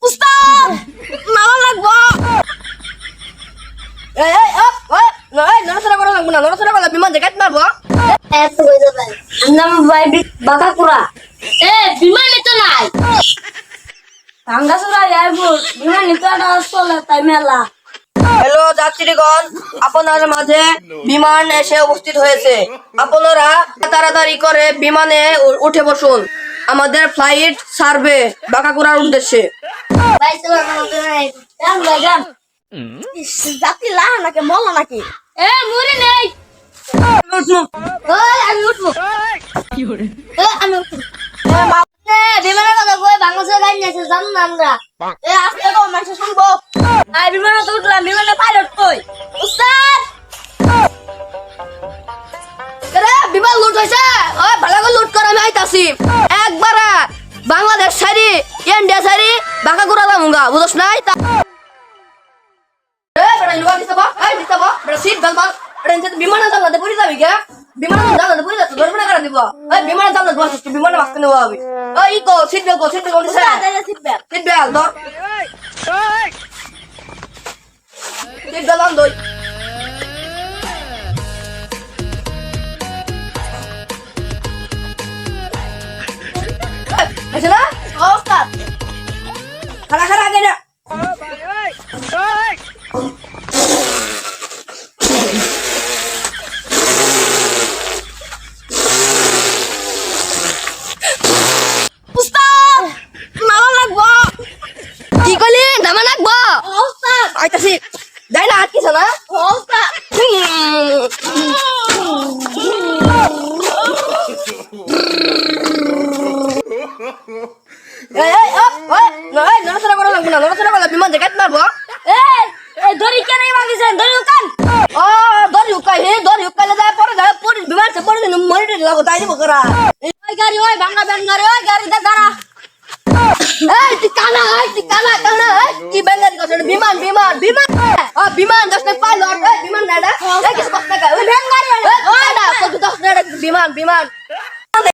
উস্তাদ মারা লাগবো। এই এই আপ ওই নড়াচড়া করা লাগবো না, নড়াচড়া করলে বিমান জায়গায় মারবো। এত হয়ে যাবে নাম ভাই বাঁকাকুড়া এ বিমানে তো নাই। ভাঙ্গাসুরা এয়ারপোর্ট বিমান নিতে চলে তাই মেলা। হ্যালো যাত্রীগণ, আপনার মাঝে বিমান এসে উপস্থিত হয়েছে। আপনারা তাড়াতাড়ি করে বিমানে উঠে বসুন, আমাদের ফ্লাইট ছাড়বে বাঁকাকুড়ার উদ্দেশ্যে। ভাই তোমার মনে নাই যান ভাই যান। যাত্রী লাহা নাকি মলা নাকি? এ মুড়ি নেই। ওই আমি উঠবো আমি উঠবো বিমানের কথা কই বাংলাদেশের গাড়ি নিয়েছে জানো না আমরা। এ আস্তে কো, মানুষ শুনবো। আর বিমানে তো উঠলাম বিমানে পাইলট কই উস্তাদ। আরে বিমান লুট হইছে, ওই ভালো করে লুট করে আমি আইতাছি। একবার বাংলাদেশ ছাড়ি ইন্ডিয়া ছাড়ি বাঁকাকুড়া যামুগা, বুঝছ নাই? এ বড় ইনবা দিছবা, এই দিছবা বড় সিট বেল মার। এটা নিচে বিমানে জানলাতে পড়ে যাবি কে? বিমানে জানলাতে পড়ে যাচ্ছে, ধরবে না করে দিব। এই বিমানে জানলাতে বসছিস, বিমানে বাঁচতে নেওয়া হবে। এই কো সিট বেল দিছে। সিট বেল ধর। সিট বেল আন দই। আছে না? উস্তাদ খাড়া খাড়া আগে না। উস্তাদ মারা লাগবো। কি কইলি? নামা লাগবো। উস্তাদ আইতাছি। যাই না আটকিছ না? উস্তাদ এই এই আপ ওই নড়াচড়া করা লাগবো না, নড়াচড়া করলে বিমান জায়গায় মারবো। এই দড়ি কেন মাগিছেন দড়ি উকান। ও দড়ি উকাইলে যায় পরে যায় পরে বিমান সে পরে মরে লাগো তাই দিব করা। ওই গাড়ি ওই ভাঙা ব্যান গাড়ি ওই গাড়ি দে দাঁড়া। এই তুই কানা কি বেঙ্গালি কথা? বিমান ও বিমান দশ টাকা পাইলট। এই বিমান না এটা, এই কিছু কথা কয় ওই ব্যান গাড়ি ওই না কত 10 টাকা বিমান